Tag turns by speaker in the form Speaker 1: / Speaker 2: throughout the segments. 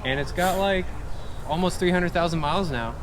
Speaker 1: and it's got like almost 300,000 miles now.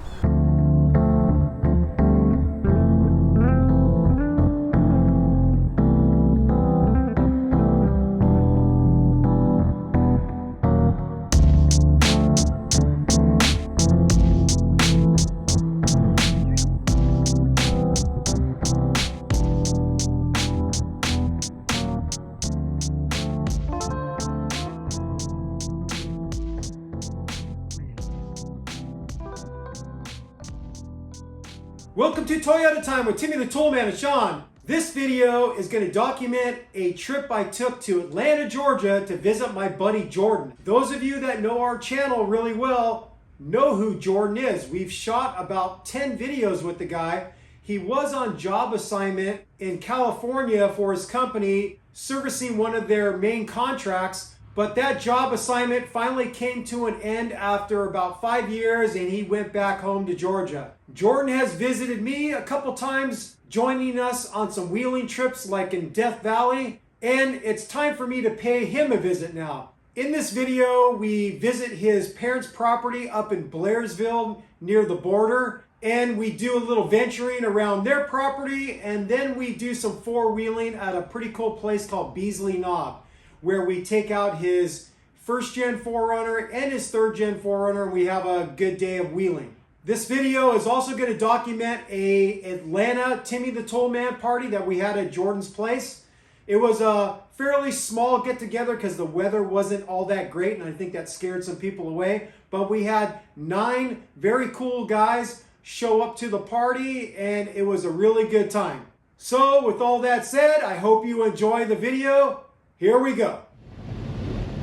Speaker 2: Welcome to Toyota Time with Timmy the Toolman and Sean. This video is going to document a trip I took to Atlanta, Georgia to visit my buddy Jordan. Those of you that know our channel really well know who Jordan is. We've shot about 10 videos with the guy. He was on job assignment in California for his company, servicing one of their main contracts. But that job assignment finally came to an end after about 5 years, and he went back home to Georgia. Jordan has visited me a couple times, joining us on some wheeling trips like in Death Valley, and it's time for me to pay him a visit now. In this video, we visit his parents' property up in Blairsville near the border, and we do a little venturing around their property, and then we do some four-wheeling at a pretty cool place called Beasley Knob, where we take out his first-gen 4Runner and his third-gen 4Runner, and we have a good day of wheeling. This video is also going to document a Atlanta Timmy the Toolman party that we had at Jordan's place. It was a fairly small get-together because the weather wasn't all that great, and I think that scared some people away. But we had 9 very cool guys show up to the party, and it was a really good time. So with all that said, I hope you enjoy the video. Here we go.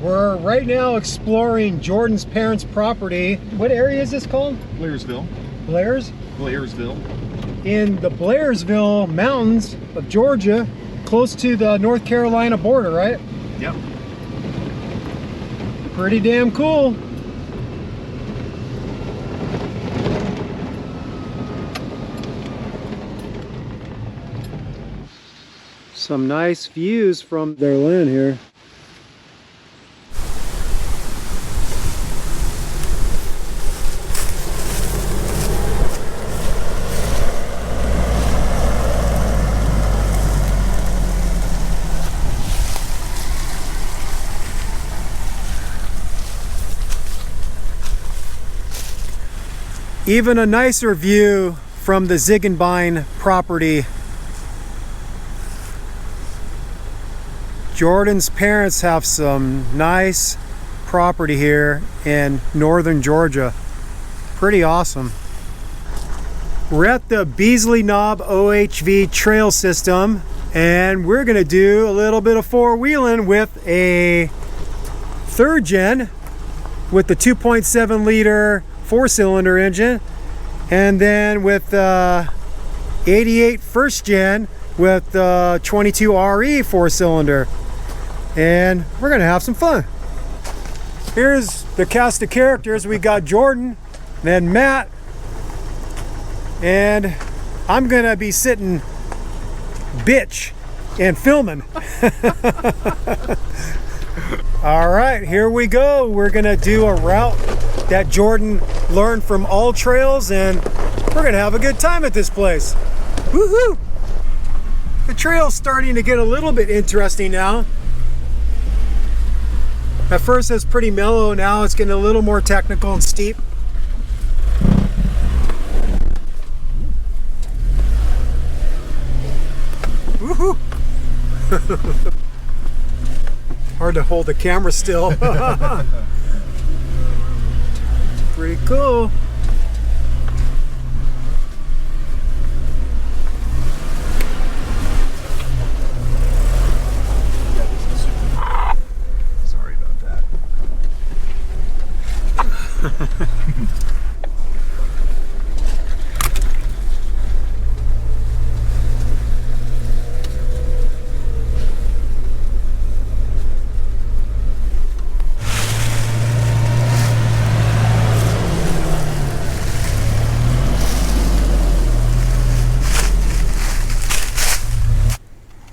Speaker 2: We're right now exploring Jordan's parents' property. What area is this called?
Speaker 3: Blairsville.
Speaker 2: Blairsville? In the Blairsville mountains of Georgia, close to the North Carolina border, right?
Speaker 3: Yep.
Speaker 2: Pretty damn cool. Some nice views from their land here. Even a nicer view from the Ziegenbein property. Jordan's parents have some nice property here in northern Georgia. Pretty awesome. We're at the Beasley Knob OHV trail system, and we're gonna do a little bit of four-wheeling with a third gen with the 2.7 liter 4-cylinder engine, and then with 88 first gen with the 22 RE 4-cylinder, and we're gonna have some fun. Here's the cast of characters. We got Jordan, then Matt, and I'm gonna be sitting bitch and filming. All right, here we go. We're gonna do a route that Jordan learned from All Trails, and we're gonna have a good time at this place. Woohoo! The trail's starting to get a little bit interesting now. At first it was pretty mellow, now it's getting a little more technical and steep. Woohoo! Hard to hold the camera still. Pretty cool.
Speaker 3: Sorry about that.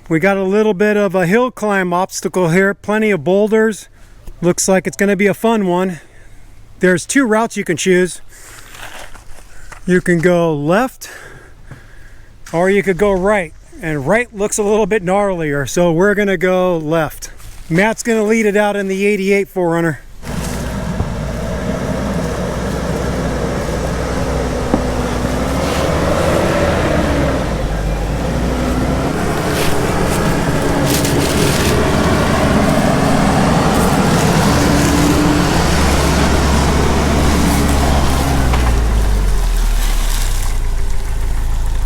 Speaker 2: We got a little bit of a hill climb obstacle here, plenty of boulders. Looks like it's going to be a fun one. There's two routes you can choose. You can go left or you could go right. And right looks a little bit gnarlier, so we're gonna go left. Matt's gonna lead it out in the 88 4Runner.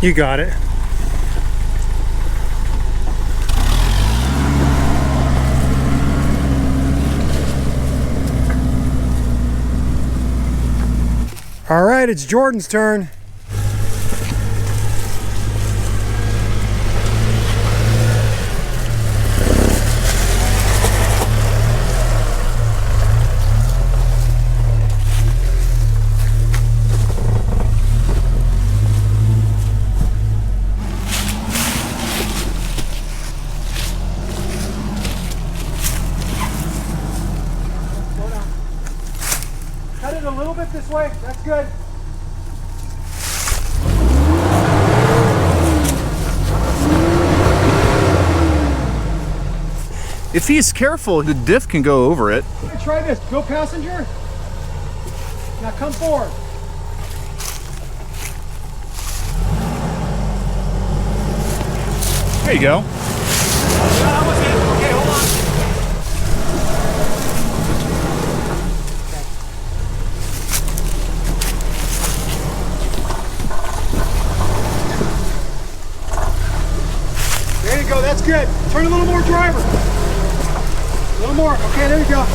Speaker 2: You got it. All right, it's Jordan's turn. Cut it a little bit this way. That's good.
Speaker 3: If he's careful, the diff can go over it.
Speaker 2: Try this. Go passenger. Now come forward.
Speaker 3: There you go.
Speaker 2: That was it. Okay, hold on. There you go, that's good. Turn a little more, driver. A little more. Okay, there you go.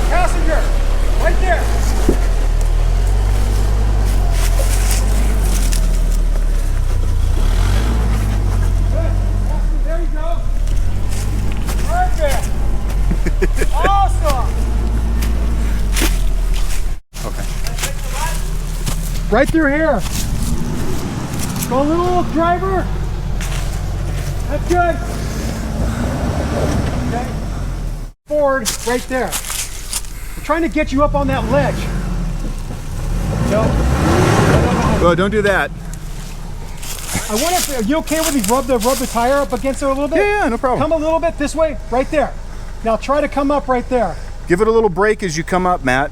Speaker 2: Passenger, right there. Good. There you go. Perfect. Awesome. Right through here. Go a little, driver. That's good. Okay. Forward, right there. We're trying to get you up on that ledge. No.
Speaker 3: Oh, don't do that.
Speaker 2: I wonder if, are you okay with me rub the tire up against it a little bit?
Speaker 3: Yeah, no problem.
Speaker 2: Come a little bit this way, right there. Now try to come up right there.
Speaker 3: Give it a little brake as you come up, Matt.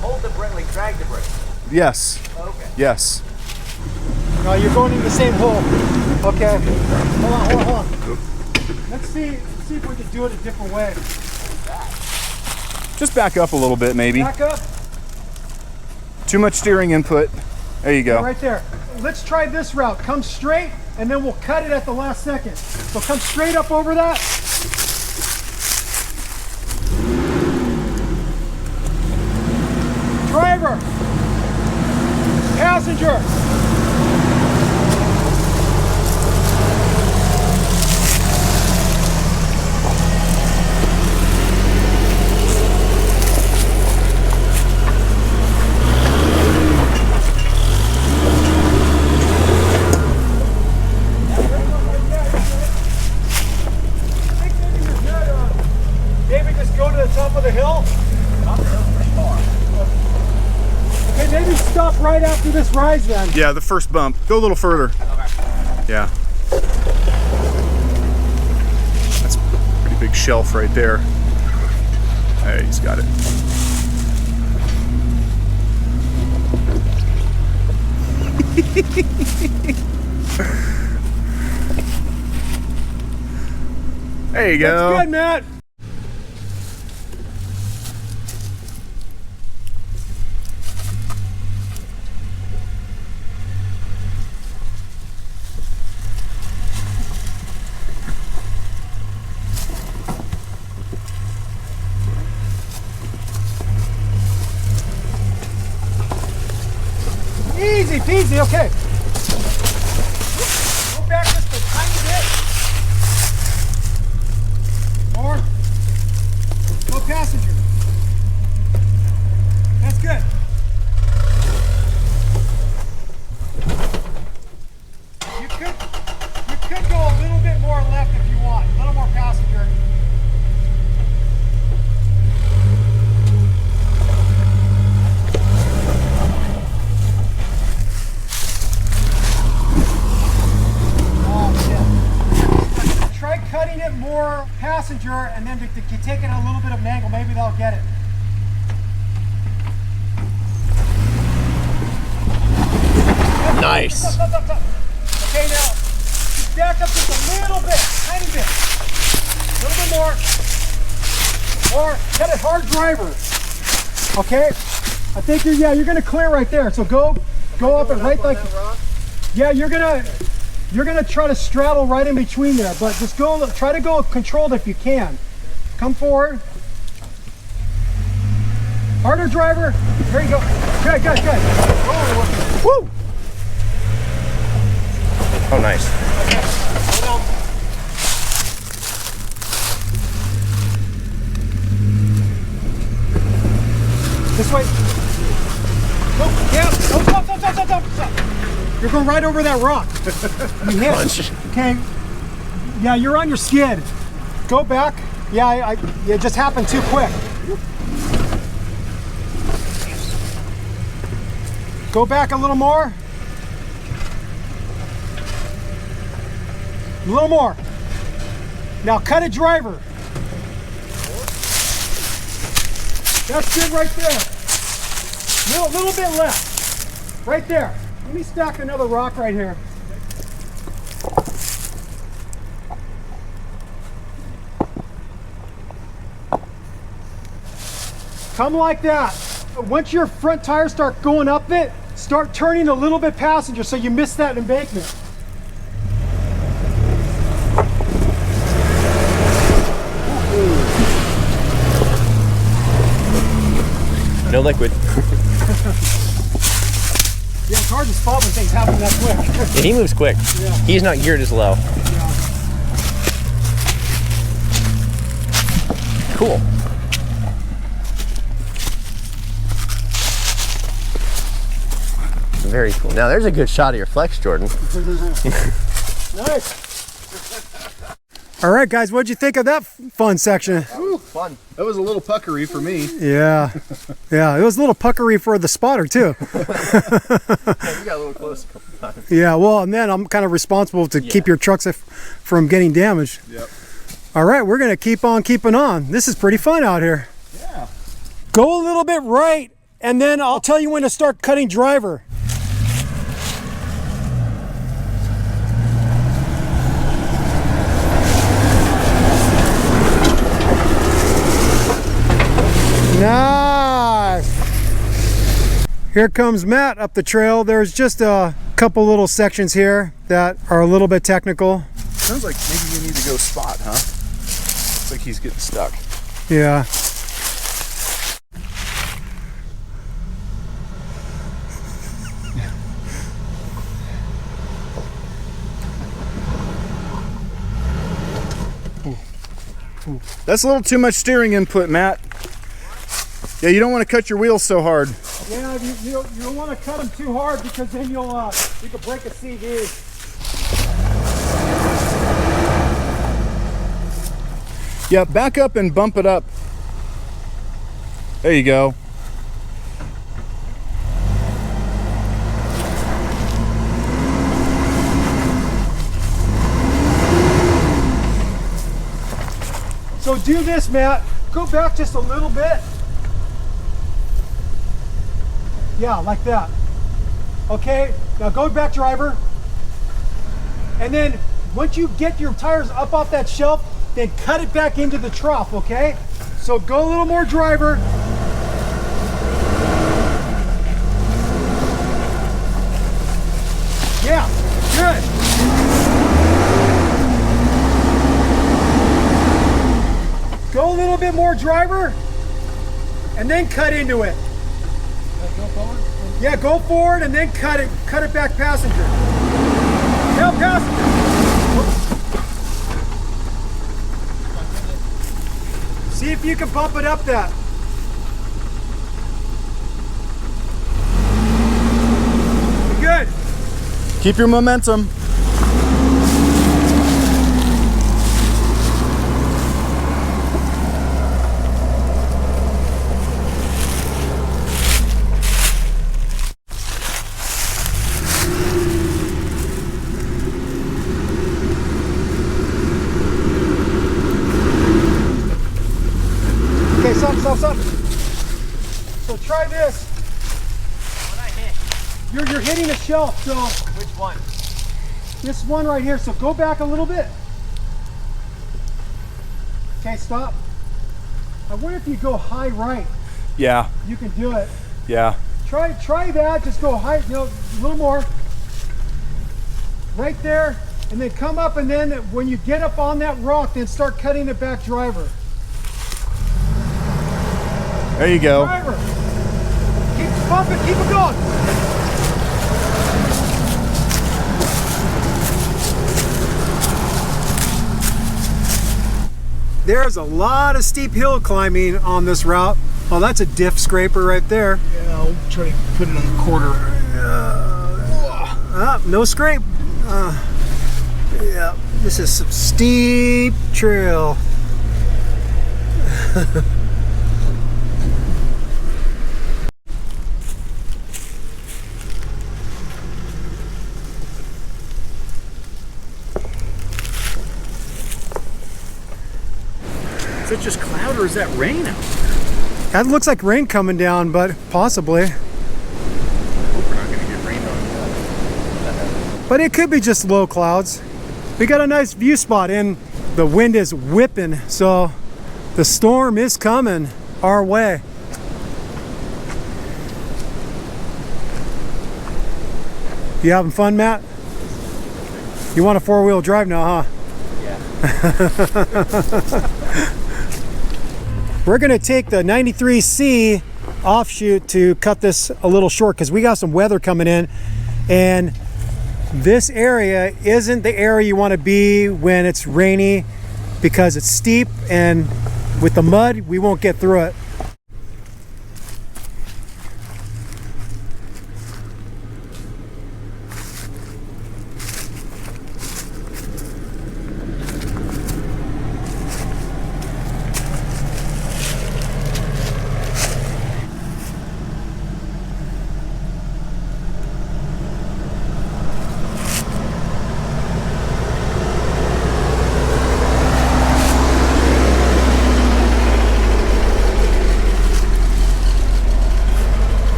Speaker 4: Hold the brake, like drag the brake.
Speaker 3: Yes.
Speaker 4: Okay.
Speaker 3: Yes.
Speaker 2: No, you're going in the same hole. Okay. Hold on, hold on. Let's see if we can do it a different way.
Speaker 3: Just back up a little bit, maybe.
Speaker 2: Back up.
Speaker 3: Too much steering input. There you go.
Speaker 2: Right there. Let's try this route. Come straight, and then we'll cut it at the last second. So come straight up over that. Driver. Passenger. Maybe just go to the top of the hill.
Speaker 4: Top of the hill's pretty far.
Speaker 2: Okay, maybe stop right after this rise then.
Speaker 3: Yeah, the first bump. Go a little further.
Speaker 4: Okay.
Speaker 3: Yeah. That's a pretty big shelf right there. Hey, he's got it. There you go.
Speaker 2: That's good, Matt. Easy peasy, okay. Go back just a tiny bit. More. Go passenger. That's good. You could could go a little bit more left if you want, a little more passenger. Try cutting it more passenger and then to take it a little bit of an angle. Maybe they'll get it.
Speaker 5: Nice.
Speaker 2: Up. Okay, now back up just a little bit, tiny bit. A little bit more. Or cut it hard driver. Okay? I think you're gonna clear right there. So go up and right like. Yeah, you're gonna try to straddle right in between there, but just try to go controlled if you can. Come forward. Harder driver. There you go. Good. Oh, woo!
Speaker 5: Oh, nice.
Speaker 2: Okay. Hold on. This way. Go. Yeah. Stop. You're going right over that rock. You hit.
Speaker 5: Punch.
Speaker 2: Okay. Yeah, you're on your skid. Go back. Yeah, it just happened too quick. Go back a little more. A little more. Now cut a driver. That's good right there. Little bit left. Right there. Let me stack another rock right here. Come like that. Once your front tires start going up it, start turning a little bit passenger so you miss that embankment.
Speaker 5: No liquid.
Speaker 2: Yeah, it's hard to spot when things happen that quick.
Speaker 5: Yeah, he moves quick.
Speaker 2: Yeah.
Speaker 5: He's not geared as low.
Speaker 2: Yeah.
Speaker 5: Cool. Very cool. Now there's a good shot of your flex, Jordan.
Speaker 2: Nice. All right, guys, what'd you think of that fun section?
Speaker 3: Ooh, fun. That was a little puckery for me.
Speaker 2: Yeah, it was a little puckery for the spotter too.
Speaker 5: Yeah, you got a little close a couple times.
Speaker 2: Yeah, well, and then I'm kind of responsible to keep your trucks from getting damaged.
Speaker 3: Yep.
Speaker 2: All right, we're gonna keep on keeping on. This is pretty fun out here.
Speaker 3: Yeah.
Speaker 2: Go a little bit right, and then I'll tell you when to start cutting driver. Nice. Here comes Matt up the trail. There's just a couple little sections here that are a little bit technical.
Speaker 3: Sounds like maybe you need to go spot, huh? Looks like he's getting stuck.
Speaker 2: Yeah.
Speaker 3: That's a little too much steering input, Matt. Yeah, you don't want to cut your wheels so hard.
Speaker 2: Yeah, you don't want to cut them too hard because then you could break a CV.
Speaker 3: Yeah, back up and bump it up. There you go.
Speaker 2: So do this, Matt. Go back just a little bit. Yeah, like that. Okay, now go back, driver. And then once you get your tires up off that shelf, then cut it back into the trough, okay? So go a little more, driver. Yeah, good. Go a little bit more, driver, and then cut into it. Go forward? Yeah, go forward and then cut it back passenger. Now passenger. See if you can bump it up that. Good.
Speaker 3: Keep your momentum.
Speaker 2: this.
Speaker 4: What I hit?
Speaker 2: You're hitting a shelf, so
Speaker 4: Which one?
Speaker 2: this one right here. So go back a little bit. Okay, stop. I wonder if you go high right,
Speaker 3: Yeah,
Speaker 2: you can do it.
Speaker 3: yeah.
Speaker 2: Try that. Just go high, a little more. Right there, and then come up, and then when you get up on that rock, then start cutting it back driver.
Speaker 3: There you go.
Speaker 2: Driver. Keep pumping, keep it going. There's a lot of steep hill climbing on this route. Oh, that's a diff scraper right there.
Speaker 5: Yeah, I'll try to put it on the quarter.
Speaker 2: No scrape. Yeah, this is some steep trail.
Speaker 3: Is that just cloud or is that rain out?
Speaker 2: That looks like rain coming down, but possibly.
Speaker 3: I hope we're not going to get rained on.
Speaker 2: But it could be just low clouds. We got a nice view spot, and the wind is whipping, so the storm is coming our way. You having fun, Matt? You want a four-wheel drive now, huh?
Speaker 4: Yeah.
Speaker 2: We're gonna take the 93C offshoot to cut this a little short because we got some weather coming in, and this area isn't the area you want to be when it's rainy because it's steep, and with the mud we won't get through it.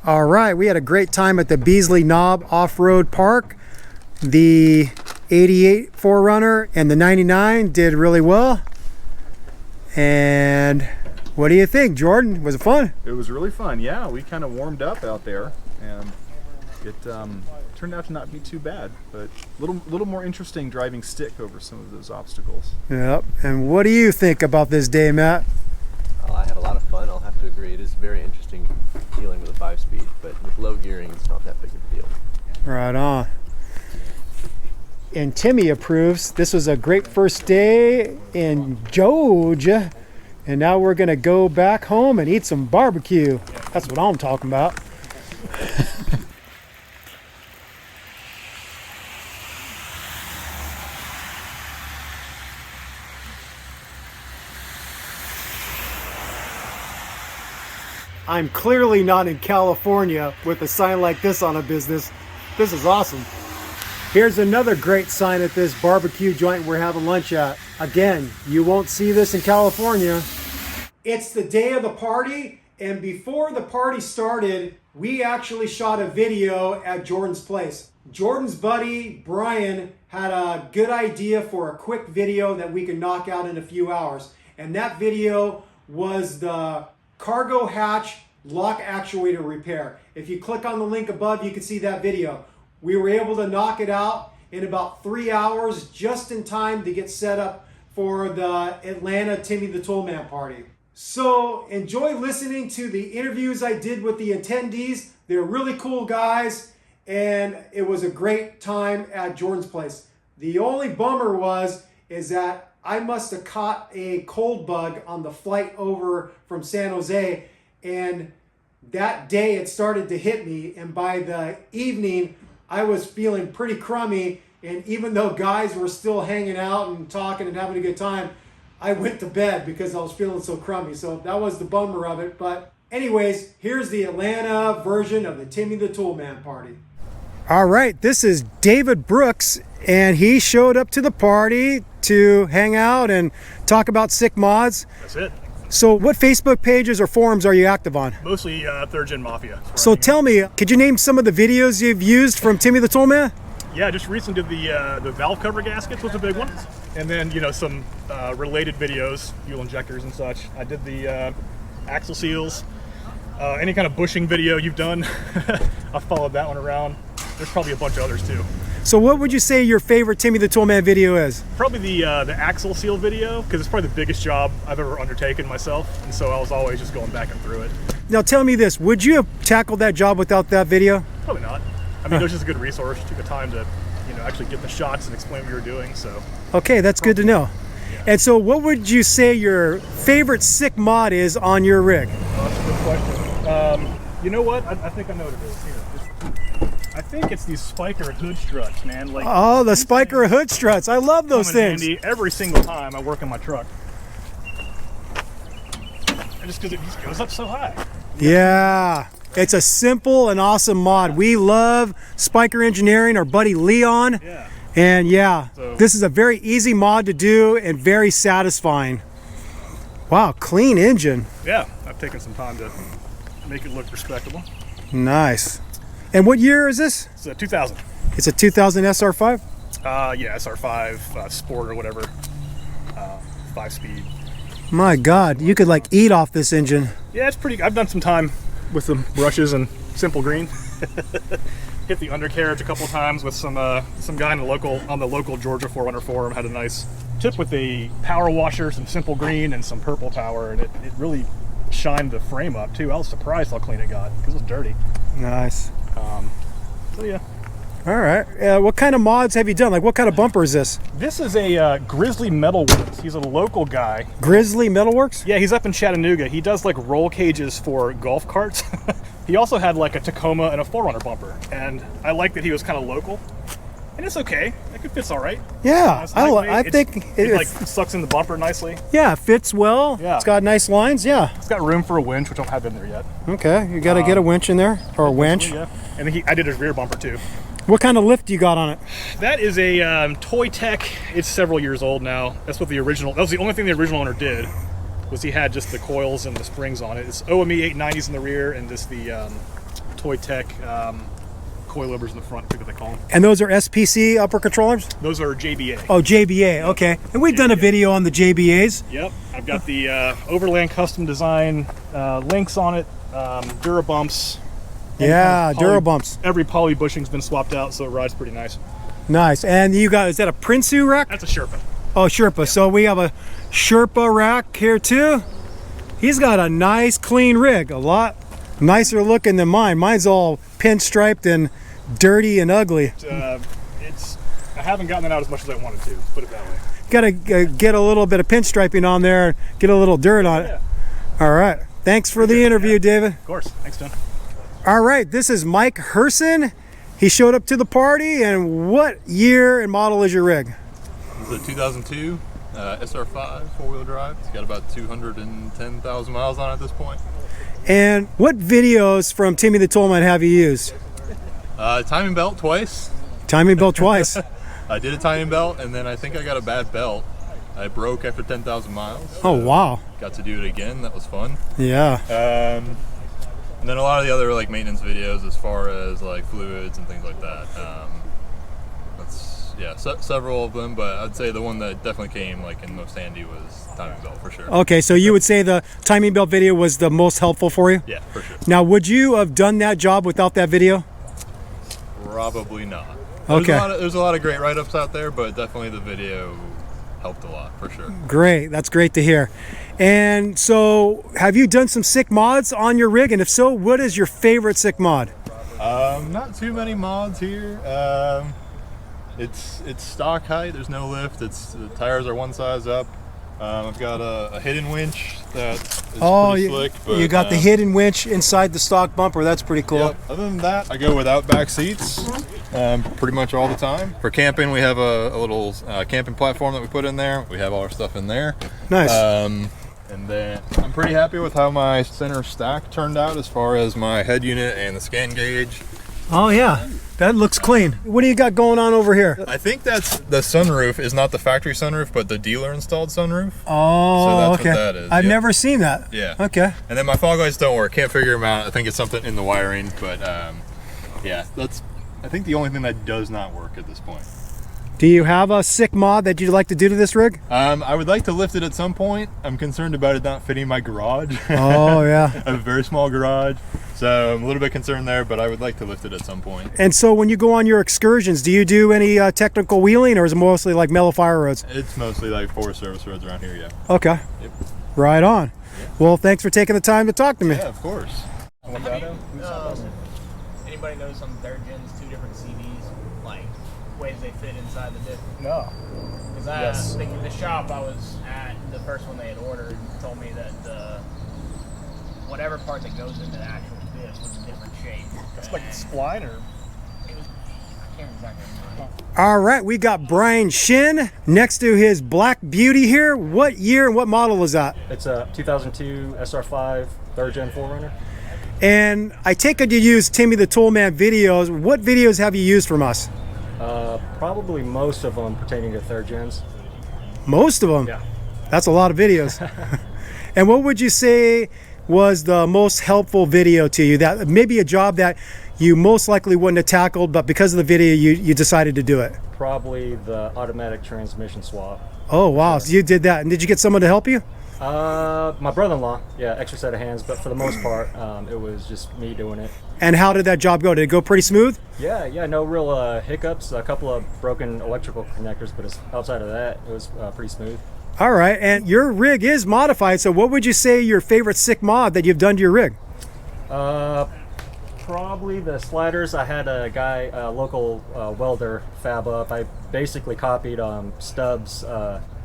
Speaker 2: All right, we had a great time at the Beasley Knob Off-Road Park. The 88 4Runner and the 99 did really well. And what do you think, Jordan? Was it fun?
Speaker 3: It was really fun. Yeah, we kind of warmed up out there, and it turned out to not be too bad. But little more interesting driving stick over some of those obstacles.
Speaker 2: Yep. And what do you think about this day, Matt?
Speaker 5: Well, I had a lot of fun. I'll have to agree. It is very interesting dealing with a 5-speed, but with low gearing, it's not that big of a deal.
Speaker 2: Right on. And Timmy approves. This was a great first day in Georgia. And now we're gonna go back home and eat some barbecue. That's what I'm talking about. I'm clearly not in California with a sign like this on a business. This is awesome. Here's another great sign at this barbecue joint we're having lunch at. Again, you won't see this in California. It's the day of the party, and before the party started, we actually shot a video at Jordan's place. Jordan's buddy, Brian, had a good idea for a quick video that we could knock out in a few hours. And that video was the cargo hatch lock actuator repair. If you click on the link above, you can see that video. We were able to knock it out in about 3 hours, just in time to get set up for the Atlanta Timmy the Toolman party. So enjoy listening to the interviews I did with the attendees. They're really cool guys, and it was a great time at Jordan's place. The only bummer is that I must have caught a cold bug on the flight over from San Jose, and that day it started to hit me, and by the evening I was feeling pretty crummy, and even though guys were still hanging out and talking and having a good time, I went to bed because I was feeling so crummy. So that was the bummer of it. But anyways, here's the Atlanta version of the Timmy the Toolman party. All right, this is David Brooks and he showed up to the party to hang out and talk about sick mods.
Speaker 6: That's it.
Speaker 2: So what Facebook pages or forums are you active on?
Speaker 6: Mostly Third Gen Mafia.
Speaker 2: So tell me, could you name some of the videos you've used from Timmy the Toolman?
Speaker 6: Yeah, just recently did the valve cover gaskets was a big one. And then, you know, some related videos, fuel injectors and such. I did the axle seals. Any kind of bushing video you've done, I followed that one around. There's probably a bunch of others too.
Speaker 2: So what would you say your favorite Timmy the Toolman video is?
Speaker 6: Probably the axle seal video, because it's probably the biggest job I've ever undertaken myself, and so I was always just going back and through it.
Speaker 2: Now tell me this, would you have tackled that job without that video?
Speaker 6: Probably not. I mean, it was just a good resource. Took the time to, you know, actually get the shots and explain what you were doing. So.
Speaker 2: Okay, that's good to know.
Speaker 6: Yeah.
Speaker 2: And so what would you say your favorite sick mod is on your rig?
Speaker 6: Oh, that's a good question. You know what? I think I know what it is. Here, I think it's these spiker hood struts, man. Like,
Speaker 2: oh, the spiker hood struts. I love those
Speaker 6: come in
Speaker 2: things.
Speaker 6: handy every single time I work on my truck. And just because it just goes up so high.
Speaker 2: Yeah, it's a simple and awesome mod. We love Spiker Engineering, our buddy Leon.
Speaker 6: Yeah.
Speaker 2: And yeah,
Speaker 6: So,
Speaker 2: this is a very easy mod to do and very satisfying. Wow, clean engine.
Speaker 6: yeah, I've taken some time to make it look respectable.
Speaker 2: Nice. And what year is this?
Speaker 6: It's a 2000.
Speaker 2: It's a 2000 SR5?
Speaker 6: Yeah, SR5 Sport or whatever. 5-speed.
Speaker 2: My God, you could like eat off this engine.
Speaker 6: Yeah, it's pretty. I've done some time with some brushes and simple green. Hit the undercarriage a couple of times with some guy on the local Georgia 4Runner forum. Had a nice tip with a power washer, some simple green, and some purple power, and it really shined the frame up too. I was surprised how clean it got because it was dirty.
Speaker 2: Nice.
Speaker 6: So yeah.
Speaker 2: All right. What kind of mods have you done? Like what kind of bumper is this?
Speaker 6: This is a Grizzly Metalworks. He's a local guy.
Speaker 2: Grizzly Metalworks?
Speaker 6: Yeah, he's up in Chattanooga. He does like roll cages for golf carts. He also had like a Tacoma and a 4Runner bumper, and I like that he was kind of local. And it's okay. It fits all right.
Speaker 2: Yeah,
Speaker 6: It's
Speaker 2: I
Speaker 6: lightweight.
Speaker 2: think
Speaker 6: it like sucks in the bumper nicely.
Speaker 2: yeah, it fits well.
Speaker 6: Yeah.
Speaker 2: It's got nice lines. Yeah.
Speaker 6: It's got room for a winch, which I don't have in there yet.
Speaker 2: Okay, you got to get a winch in there or a winch.
Speaker 6: Yeah. And then I did his rear bumper too.
Speaker 2: What kind of lift you got on it?
Speaker 6: That is a Toy Tech. It's several years old now. That's what the original. That was the only thing the original owner did. Was he had just the coils and the springs on it. It's OME 890s in the rear and just the Toy Tech coilovers in the front. I think what they call them.
Speaker 2: And those are SPC upper controllers?
Speaker 6: Those are JBA.
Speaker 2: Oh, JBA. Okay. And we've done a video on the JBAs.
Speaker 6: Yep. I've got the Overland custom design links on it. Durabumps.
Speaker 2: Yeah, Durabumps.
Speaker 6: Every poly bushing's been swapped out, so it rides pretty nice.
Speaker 2: Nice. And you got, is that a Prinsu rack?
Speaker 6: That's a Sherpa.
Speaker 2: Oh, Sherpa. So we have a Sherpa rack here too. He's got a nice clean rig, a lot nicer looking than mine. Mine's all pinstriped and dirty and ugly.
Speaker 6: I haven't gotten it out as much as I wanted to, put it that way.
Speaker 2: Got to get a little bit of pinstriping on there, get a little dirt on it.
Speaker 6: Yeah.
Speaker 2: All right. Thanks for the interview, David.
Speaker 6: Of course. Thanks, Tim.
Speaker 2: All right, this is Mike Herson. He showed up to the party, and what year and model is your rig?
Speaker 7: It's a 2002 SR5 four-wheel drive. It's got about 210,000 miles on it at this point.
Speaker 2: And what videos from Timmy the Toolman have you used?
Speaker 7: Timing belt twice.
Speaker 2: Timing belt twice.
Speaker 7: I did a timing belt, and then I think I got a bad belt. I broke after 10,000 miles.
Speaker 2: Oh, wow.
Speaker 7: Got to do it again. That was fun.
Speaker 2: Yeah.
Speaker 7: And then a lot of the other like maintenance videos as far as like fluids and things like that. Several of them, but I'd say the one that definitely came like in most handy was timing belt for sure.
Speaker 2: Okay, so you would say the timing belt video was the most helpful for you?
Speaker 7: Yeah, for sure.
Speaker 2: Now, would you have done that job without that video?
Speaker 7: Probably not.
Speaker 2: Okay.
Speaker 7: There's a lot of great write-ups out there, but definitely the video helped a lot for sure.
Speaker 2: Great, that's great to hear. And so, have you done some sick mods on your rig? And if so, what is your favorite sick mod?
Speaker 7: Not too many mods here. It's stock height. There's no lift. The tires are one size up. I've got a hidden winch that is pretty slick. But,
Speaker 2: you got the hidden winch inside the stock bumper. That's pretty cool.
Speaker 7: Yep. Other than that, I go without back seats pretty much all the time. For camping, we have a little camping platform that we put in there. We have all our stuff in there.
Speaker 2: Nice.
Speaker 7: And then I'm pretty happy with how my center stack turned out as far as my head unit and the scan gauge.
Speaker 2: Oh yeah, that looks clean. What do you got going on over here?
Speaker 7: I think that's the sunroof is not the factory sunroof, but the dealer installed sunroof.
Speaker 2: Oh,
Speaker 7: So that's
Speaker 2: okay.
Speaker 7: what that is,
Speaker 2: I've
Speaker 7: yeah.
Speaker 2: never seen that.
Speaker 7: Yeah.
Speaker 2: Okay.
Speaker 7: And then my fog lights don't work. Can't figure them out. I think it's something in the wiring, but yeah, that's I think the only thing that does not work at this point.
Speaker 2: Do you have a sick mod that you'd like to do to this rig?
Speaker 7: I would like to lift it at some point. I'm concerned about it not fitting my garage.
Speaker 2: Oh yeah.
Speaker 7: I have a very small garage, so I'm a little bit concerned there, but I would like to lift it at some point.
Speaker 2: And so when you go on your excursions, do you do any technical wheeling, or is it mostly like mellow fire roads?
Speaker 7: It's mostly like Forest Service roads around here, yeah.
Speaker 2: Okay.
Speaker 7: Yep.
Speaker 2: Right on. Well, thanks for taking the time to talk to me.
Speaker 7: Yeah, of course.
Speaker 4: Anybody knows some third gens, 2 different CVs, like ways they fit inside the diff?
Speaker 6: No.
Speaker 4: Because
Speaker 6: Yes.
Speaker 4: the shop I was at, the first one they had ordered, told me that whatever part that goes into the actual diff was a different shape.
Speaker 6: It's like a spline or.
Speaker 4: It was, I can't exactly remember.
Speaker 2: All right, we got Brian Shin next to his Black Beauty here. What year and what model is that?
Speaker 8: It's a 2002 SR5 third gen 4Runner.
Speaker 2: And I take it you use Timmy the Toolman videos. What videos have you used from us?
Speaker 8: Probably most of them pertaining to third gens.
Speaker 2: Most of them?
Speaker 8: Yeah.
Speaker 2: That's a lot of videos. And what would you say was the most helpful video to you? That maybe a job that you most likely wouldn't have tackled, but because of the video, you decided to do it.
Speaker 8: Probably the automatic transmission swap.
Speaker 2: Oh, wow. So you did that. And did you get someone to help you?
Speaker 8: My brother-in-law, yeah, extra set of hands, but for the most part, it was just me doing it.
Speaker 2: And how did that job go? Did it go pretty smooth?
Speaker 8: Yeah, no real hiccups, a couple of broken electrical connectors, but outside of that, it was pretty smooth.
Speaker 2: All right. And your rig is modified. So what would you say your favorite sick mod that you've done to your rig?
Speaker 8: Probably the sliders. I had a guy, a local welder, fab up. I basically copied Stubbs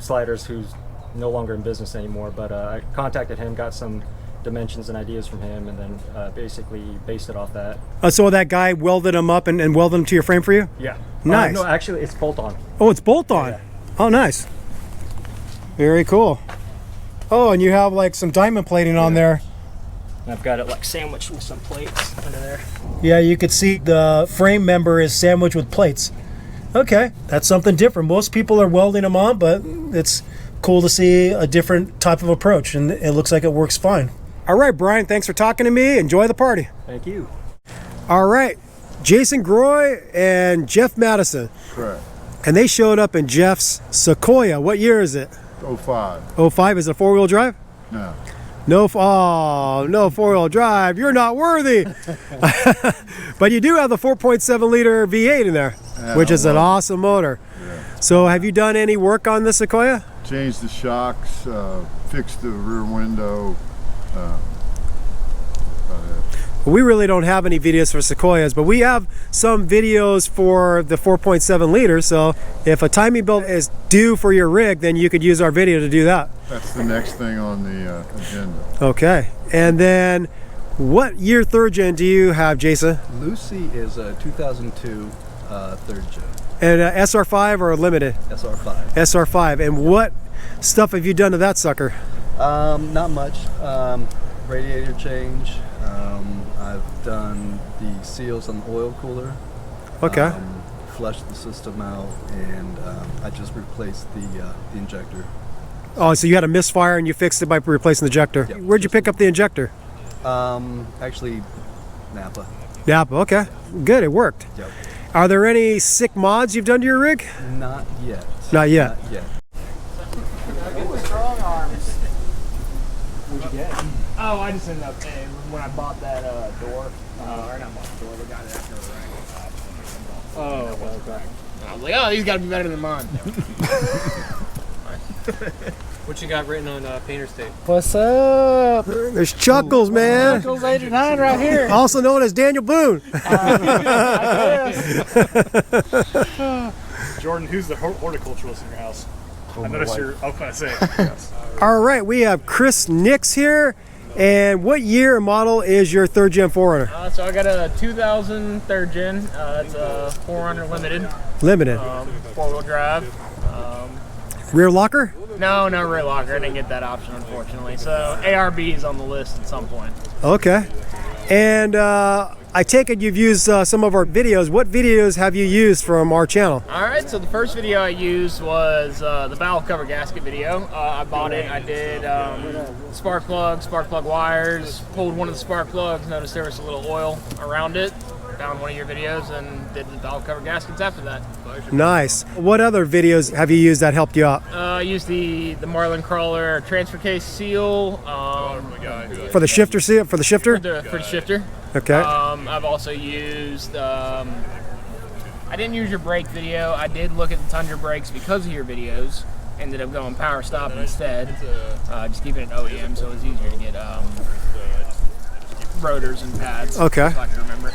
Speaker 8: sliders, who's no longer in business anymore, but I contacted him, got some dimensions and ideas from him, and then basically based it off that.
Speaker 2: So that guy welded them up and welded them to your frame for you?
Speaker 8: Yeah.
Speaker 2: Nice.
Speaker 8: No, actually, it's bolt-on.
Speaker 2: Oh, it's bolt-on.
Speaker 8: Yeah.
Speaker 2: Oh, nice. Very cool. Oh, and you have like some diamond plating on there.
Speaker 8: And I've got it like sandwiched with some plates under there.
Speaker 2: Yeah, you could see the frame member is sandwiched with plates. Okay, that's something different. Most people are welding them on, but it's cool to see a different type of approach, and it looks like it works fine. All right, Brian, thanks for talking to me. Enjoy the party.
Speaker 8: Thank you.
Speaker 2: All right, Jason Groy and Jeff Madison.
Speaker 9: Correct.
Speaker 2: And they showed up in Jeff's Sequoia. What year is it?
Speaker 9: 05.
Speaker 2: 05, is it a four-wheel drive?
Speaker 9: No.
Speaker 2: No, no four-wheel drive. You're not worthy. But you do have the 4.7 liter V8 in there, which is an awesome motor.
Speaker 9: Yeah.
Speaker 2: So have you done any work on this Sequoia?
Speaker 9: Changed the shocks, fixed the rear window.
Speaker 2: We really don't have any videos for Sequoias, but we have some videos for the 4.7 liter. So if a timing belt is due for your rig, then you could use our video to do that.
Speaker 9: That's the next thing on the agenda.
Speaker 2: Okay. And then what year third gen do you have, Jason?
Speaker 5: Lucy is a 2002 third gen.
Speaker 2: And SR5 or limited?
Speaker 5: SR5.
Speaker 2: SR5. And what stuff have you done to that sucker?
Speaker 5: Not much. Radiator change. I've done the seals on the oil cooler.
Speaker 2: Okay.
Speaker 5: Flushed the system out, and I just replaced the injector.
Speaker 2: Oh, so you had a misfire and you fixed it by replacing the injector.
Speaker 5: Yep.
Speaker 2: Where'd you pick up the injector?
Speaker 5: Actually, Napa.
Speaker 2: Napa. Okay. Good. It worked.
Speaker 5: Yep.
Speaker 2: Are there any sick mods you've done to your rig?
Speaker 5: Not yet.
Speaker 2: Not yet.
Speaker 5: Not yet.
Speaker 4: Strong arms. What'd you get? Oh, I just ended up paying when I bought that door. Or not bought the door, but got it after a rank. Oh, okay. I was like, oh, these got to be better than mine.
Speaker 1: What you got written on painter's tape?
Speaker 4: What's up?
Speaker 2: There's Chuckles, man.
Speaker 4: Chuckles 89 right here.
Speaker 2: Also known as Daniel Boone.
Speaker 6: Jordan, who's the horticulturalist in your house? I noticed you're. I was going to say. Yes.
Speaker 2: All right, we have Chris Nix here. And what year and model is your third gen 4Runner?
Speaker 4: So I got a 2000 third gen. It's a 4Runner limited.
Speaker 2: Limited.
Speaker 4: 4-wheel drive.
Speaker 2: Rear locker?
Speaker 4: No rear locker. I didn't get that option, unfortunately. So ARB is on the list at some point.
Speaker 2: Okay. And I take it you've used some of our videos. What videos have you used from our channel?
Speaker 4: All right, so the first video I used was the valve cover gasket video. I bought it. I did spark plug wires, pulled one of the spark plugs, noticed there was a little oil around it, found one of your videos, and did the valve cover gaskets after that.
Speaker 2: Nice. What other videos have you used that helped you out?
Speaker 4: I used the Marlin Crawler transfer case seal.
Speaker 2: For the shifter seal? For the shifter?
Speaker 4: For the shifter.
Speaker 2: Okay.
Speaker 4: I've also used, I didn't use your brake video. I did look at the Tundra brakes because of your videos. Ended up going power stop instead. Just keeping it OEM so it was easier to get rotors and pads.
Speaker 2: Okay.
Speaker 4: So I can remember.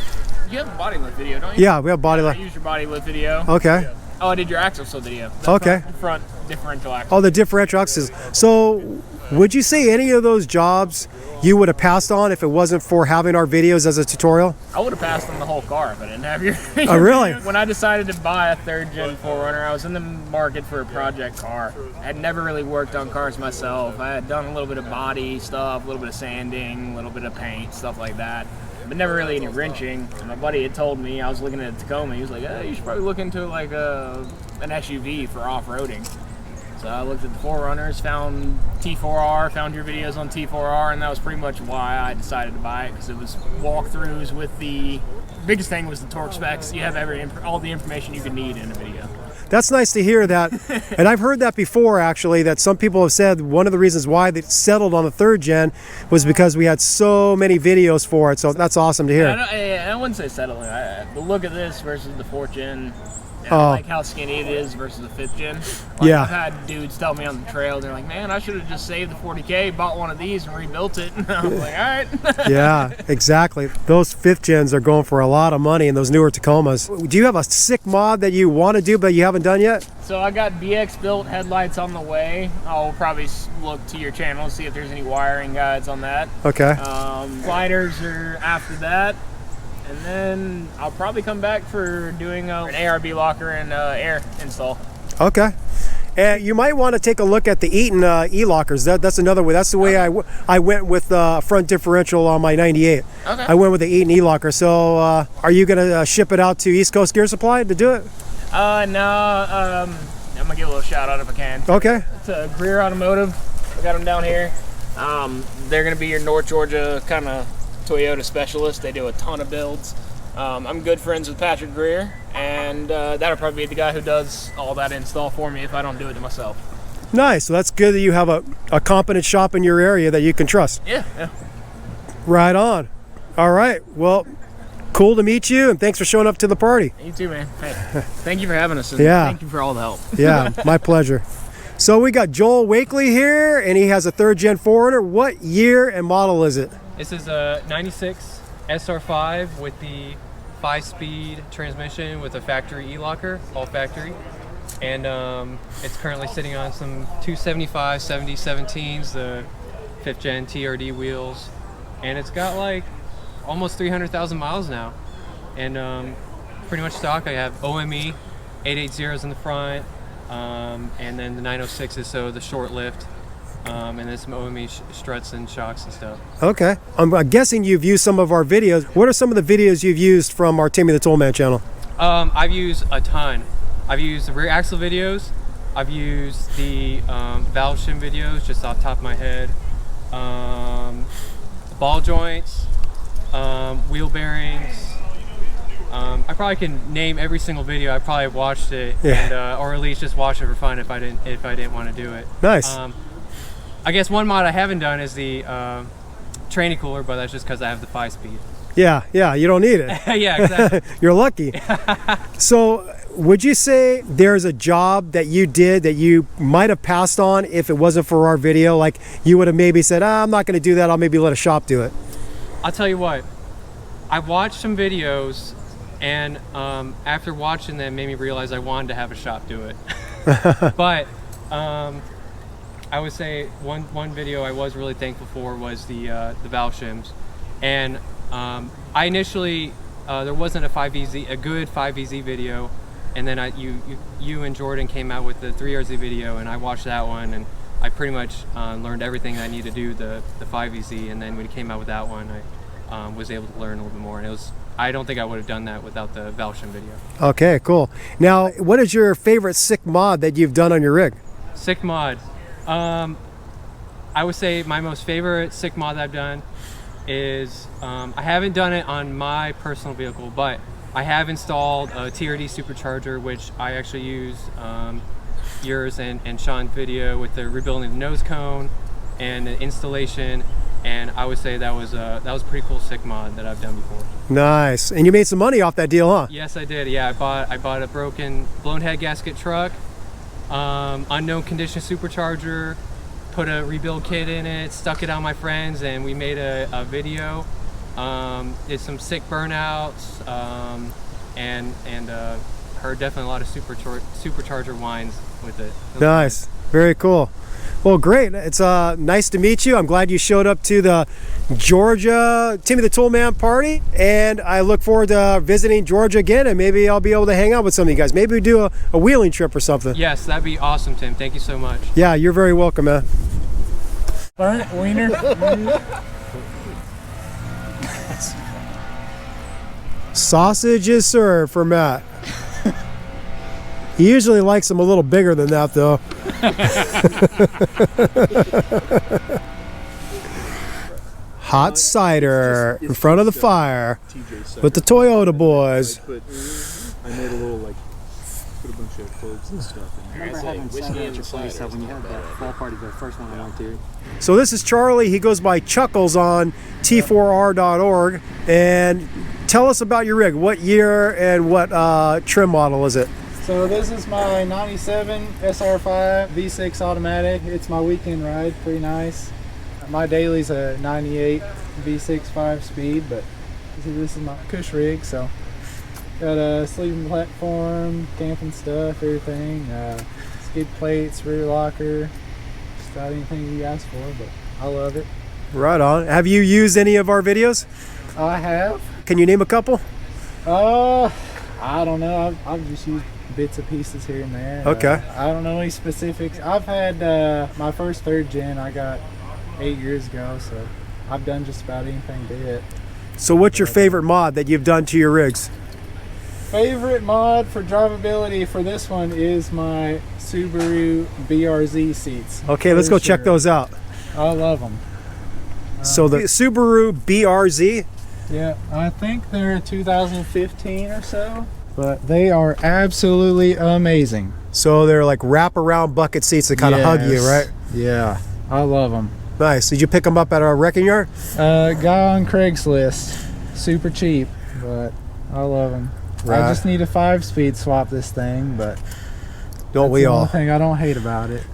Speaker 4: You have a body lift video, don't you?
Speaker 2: Yeah, we have body lift.
Speaker 4: I used your body lift video.
Speaker 2: Okay.
Speaker 4: Oh, I did your axle seal video.
Speaker 2: Okay.
Speaker 4: Front differential axle.
Speaker 2: Oh, the differential axles. So, would you say any of those jobs you would have passed on if it wasn't for having our videos as a tutorial?
Speaker 4: I would have passed on the whole car if I didn't have your
Speaker 2: Oh, really?
Speaker 4: When I decided to buy a 3rd gen 4Runner, I was in the market for a project car. I had never really worked on cars myself. I had done a little bit of body stuff, a little bit of sanding, a little bit of paint, stuff like that. But never really any wrenching. And my buddy had told me, I was looking at a Tacoma, he was like, you should probably look into like an SUV for off-roading. So I looked at the 4Runners, found T4R, found your videos on T4R, and that was pretty much why I decided to buy it, because it was walkthroughs with the biggest thing was the torque specs. You have all the information you could need in a video.
Speaker 2: That's nice to hear that. And I've heard that before, actually, that some people have said one of the reasons why they settled on the 3rd gen was because we had so many videos for it. So that's awesome to hear.
Speaker 4: I wouldn't say settling. The look of this versus the 4th gen, and I like how skinny it is versus the 5th gen.
Speaker 2: Yeah.
Speaker 4: I've had dudes tell me on the trail, they're like, man, I should have just saved the 40K, bought one of these and rebuilt it. And I'm like, all right.
Speaker 2: Yeah, exactly. Those 5th gens are going for a lot of money in those newer Tacomas. Do you have a sick mod that you want to do but you haven't done yet?
Speaker 4: So I got BX built headlights on the way. I'll probably look to your channel and see if there's any wiring guides on that.
Speaker 2: Okay.
Speaker 4: Sliders are after that. And then I'll probably come back for doing an ARB locker and air install.
Speaker 2: Okay. And you might want to take a look at the Eaton e-lockers. That's another way. That's the way I went with the front differential on my 98.
Speaker 4: Okay.
Speaker 2: I went with the Eaton e-locker. So are you going to ship it out to East Coast Gear Supply to do it?
Speaker 4: No. I'm going to give a little shout out if I can.
Speaker 2: Okay.
Speaker 4: It's Greer Automotive. I got them down here. They're going to be your North Georgia kind of Toyota specialist. They do a ton of builds. I'm good friends with Patrick Greer, and that'll probably be the guy who does all that install for me if I don't do it myself.
Speaker 2: Nice. So that's good that you have a competent shop in your area that you can trust.
Speaker 4: Yeah.
Speaker 2: Right on. All right. Well, cool to meet you, and thanks for showing up to the party.
Speaker 4: You too, man. Hey, thank you for having us, and thank you for all the help.
Speaker 2: Yeah, my pleasure. So we got Joel Wakely here, and he has a 3rd gen 4Runner. What year and model is it?
Speaker 1: This is a 96 SR5 with the 5-speed transmission with a factory e-locker, all factory. And it's currently sitting on some 275 7017s, the 5th gen TRD wheels. And it's got like almost 300,000 miles now. And pretty much stock. I have OME 880s in the front, and then the 906s, so the short lift. And then some OME struts and shocks and stuff. Okay.
Speaker 2: I'm guessing you've used some of our videos. What are some of the videos you've used from our Timmy the Toolman channel?
Speaker 1: I've used a ton. I've used the rear axle videos. I've used the valve shim videos just off the top of my head. Ball joints, wheel bearings. I probably can name every single video. I probably watched it, and, or at least just watch it for fun if I didn't want to do it.
Speaker 2: Nice.
Speaker 1: I guess one mod I haven't done is the tranny cooler, but that's just because I have the 5-speed.
Speaker 2: Yeah, you don't need it.
Speaker 1: Yeah, exactly.
Speaker 2: You're lucky. So, would you say there's a job that you did that you might have passed on if it wasn't for our video? Like, you would have maybe said, I'm not going to do that, I'll maybe let a shop do it.
Speaker 1: I'll tell you what, I watched some videos, and after watching them made me realize I wanted to have a shop do it. But I would say one video I was really thankful for was the valve shims, and I initially there wasn't a good 5VZ video, and then you and Jordan came out with the 3RZ video, and I watched that one, and I pretty much learned everything I needed to do the 5VZ, and then when he came out with that one, I was able to learn a little bit more, and it was I don't think I would have done that without the Valshin video.
Speaker 2: Okay, cool. Now, what is your favorite sick mod that you've done on your rig?
Speaker 1: Sick mod. I would say my most favorite sick mod that I've done is, I haven't done it on my personal vehicle, but I have installed a TRD supercharger, which I actually use yours and Sean's video with the rebuilding the nose cone and the installation, and I would say that was a pretty cool sick mod that I've done before.
Speaker 2: Nice. And you made some money off that deal, huh?
Speaker 1: Yes, I did. Yeah, I bought a broken blown head gasket truck, unknown condition supercharger, put a rebuild kit in it, stuck it on my friends, and we made a video. Did some sick burnouts, and heard definitely a lot of supercharger whines with it.
Speaker 2: Nice. Very cool. Well, great. It's nice to meet you. I'm glad you showed up to the Georgia Timmy the Toolman party, and I look forward to visiting Georgia again, and maybe I'll be able to hang out with some of you guys. Maybe we do a wheeling trip or something.
Speaker 1: Yes, that'd be awesome, Tim. Thank you so much.
Speaker 2: Yeah, you're very welcome, man.
Speaker 4: Burnt wiener.
Speaker 2: Sausage is served for Matt. He usually likes them a little bigger than that, though. Hot cider in front of the fire with the Toyota boys.
Speaker 3: I made a little put a bunch of cloves and stuff in
Speaker 8: I remember having cider at your place when you had that fall party, the first one I went to.
Speaker 2: So this is Charlie. He goes by Chuckles on t4r.org. And tell us about your rig. What year and what trim model is it?
Speaker 10: So this is my 97 SR5 V6 automatic. It's my weekend ride, pretty nice. My daily's a 98 V6 5-speed, but this is my cush rig, so got a sleeping platform, camping stuff, everything. Skid plates, rear locker, just about anything you ask for, but I love it.
Speaker 2: Right on. Have you used any of our videos?
Speaker 10: I have.
Speaker 2: Can you name a couple?
Speaker 10: I don't know. I've just used bits and pieces here and there.
Speaker 2: Okay.
Speaker 10: I don't know any specifics. I've had my first 3rd gen I got 8 years ago, so I've done just about anything to it.
Speaker 2: So what's your favorite mod that you've done to your rigs?
Speaker 10: Favorite mod for drivability for this one is my Subaru BRZ seats.
Speaker 2: Okay, let's go check those out.
Speaker 10: I love them.
Speaker 2: So the Subaru BRZ?
Speaker 10: Yeah, I think they're 2015 or so, but they are absolutely amazing.
Speaker 2: So they're like wraparound bucket seats that kind of hug you, right?
Speaker 10: Yeah, I love them.
Speaker 2: Nice. Did you pick them up at a wrecking yard?
Speaker 10: Guy on Craigslist, super cheap, but I love them. Right. I just need a 5-speed swap this thing, but
Speaker 2: don't we all?
Speaker 10: That's the only thing I don't hate about it.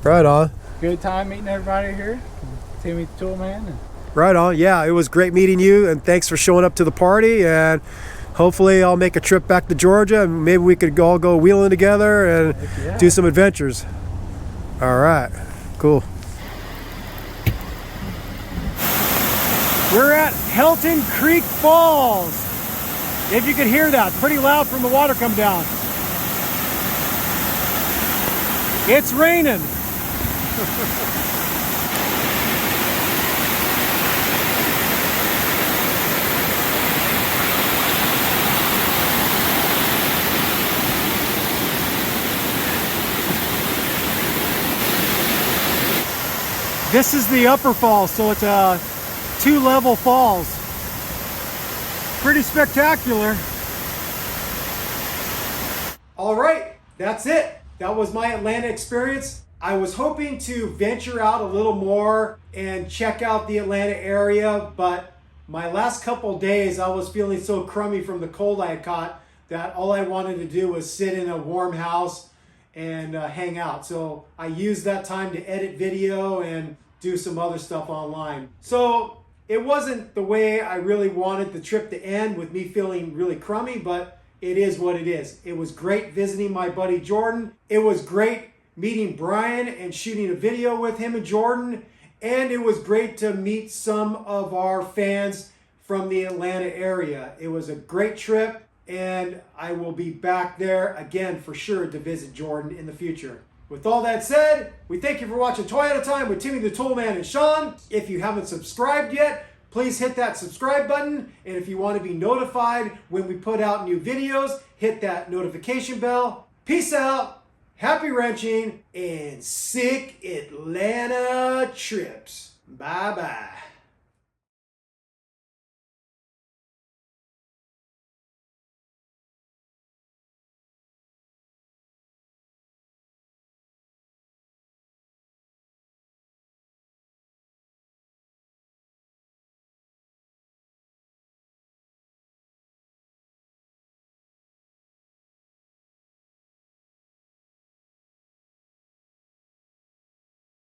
Speaker 2: Right on.
Speaker 10: Good time meeting everybody here. Timmy the Toolman.
Speaker 2: Right on. Yeah, it was great meeting you, and thanks for showing up to the party. And hopefully I'll make a trip back to Georgia, and maybe we could all go wheeling together and do some adventures. All right. Cool. We're at Helton Creek Falls. If you could hear that, pretty loud from the water come down. It's raining. This is the upper falls, so it's a 2-level falls. Pretty spectacular. All right, that's it. That was my Atlanta experience. I was hoping to venture out a little more and check out the Atlanta area, but my last couple days I was feeling so crummy from the cold I had caught that all I wanted to do was sit in a warm house and hang out. So I used that time to edit video and do some other stuff online. So it wasn't the way I really wanted the trip to end, with me feeling really crummy, but it is what it is. It was great visiting my buddy Jordan. It was great meeting Brian and shooting a video with him and Jordan. And it was great to meet some of our fans from the Atlanta area. It was a great trip, and I will be back there again for sure to visit Jordan in the future. With all that said, we thank you for watching Toy at a Time with Timmy the Toolman and Sean. If you haven't subscribed yet, please hit that subscribe button. And if you want to be notified when we put out new videos, hit that notification bell. Peace out, happy wrenching, and sick Atlanta trips. Bye-bye.